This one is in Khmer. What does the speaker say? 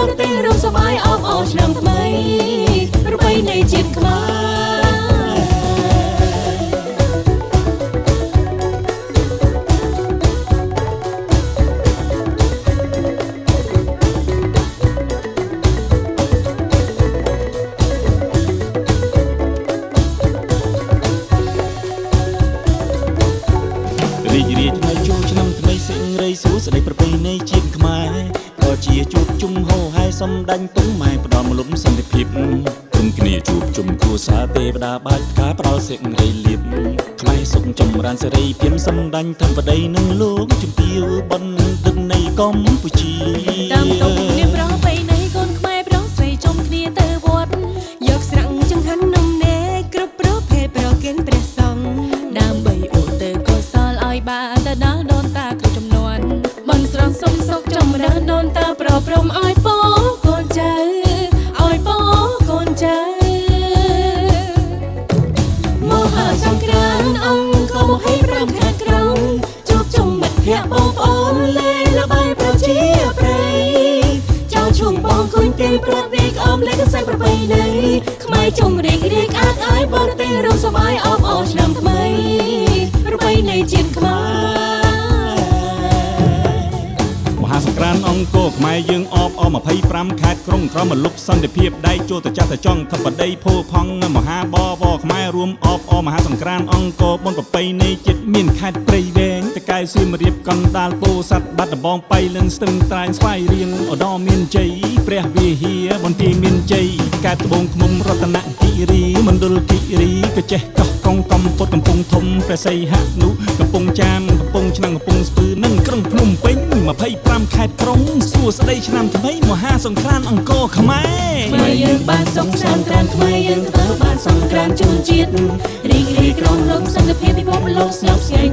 រទេសរួមសប្បាយអបអរឆ្នាំថ្មីប្រពៃណីជាតិខ្មែររីករាយថ្មីចូលឆ្នាំថ្មីសិង្ហរីសួស្តីប្រពៃណីជាតិខ្មែរក៏ជាជួបជុំហោហែសំដាញ់ទុំម៉ែផ្ដំលំសន្តិភាពគុំគ្នាជួបជុំគ្រួសារទេវតាបាច់ផ្កាផ្ដល់សិង្ហរីលៀបខ្មែរសុខចម្រើនសេរីភៀមសំដាញ់ធម្មប្តីនឹងលោកជំទាវបណ្ឌិតនៃកម្ពុជាតាមទុំនាមប្រពៃណីកូនខ្មែរប្រុសស្រីជុំគ្នាទៅវត្តយកស្រាំងចង្ហាន់នំនែគ្រប់ប្រភេទប្រគេនព្រះសង្ឃដើម្បីឧទ្ទិសកុសលឲ្យបានទៅដល់ដូនតាគ្រប់ចំនួនបន់ស្រន់សុំសុខចម្រើនដូនតាប្រព្រំឲ្យពរកូនចៅឲ្យពរកូនចៅមហាសង្ក្រាន្តអង្គក៏25ខែក្រោយជួបជុំមិត្តភក្តិបងប្អូនលេងល្បែងប្រជាប្រិយចៅឈុំបងគុញគេប្រត់វាក្អមលេងកសែងប្រពៃណីខ្មែរជុំរីករាយក្អាកអាយបរទេសរួមសប្បាយអបអរឆ្នាំថ្មីប្រពៃណីជាតិខ្មែរមហាសង្ក្រាន្តអង្គរខ្មែរយើងអបអរ25ខេត្តក្រុងក្រមលុបសន្តិភាពដៃចូលទៅចាស់ទៅចង់ធិបតីភោផង់មហាបវរខ្មែររួមអបអរមហាសង្ក្រាន្តអង្គរបុណ្យប្រពៃណីជាតិមានខេត្តព្រៃវែងតកែវសៀមរាបកណ្ដាលពោធិ៍សាត់បាត់ដំបងបៃលិនស្ទឹងត្រែងស្វាយរៀងឧត្តរមានជ័យព្រះវិហារបន្ទាយមានជ័យកែបត្បូងឃ្មុំរតនគិរីមណ្ឌលគិរីក៏ចេះកោះកុងកំពតកំពង់ធំព្រះសីហនុកំពង់ចាមកំពង់ឆ្នាំងកំពង់ស្ពឺនិងក្រុងភ្នំពេញ25ខេត្តក្រុងសួស្តីឆ្នាំថ្មីមហាសង្ក្រាន្តអង្គរខ្មែរខ្មែរយើងបានសុខសាន្តត្រានខ្មែរយើងធ្វើបានសង្ក្រាន្តជូនជាតិរីករាយក្រុមលោកសន្តិភាពពិភពលោកស្ងប់ស្ងាត់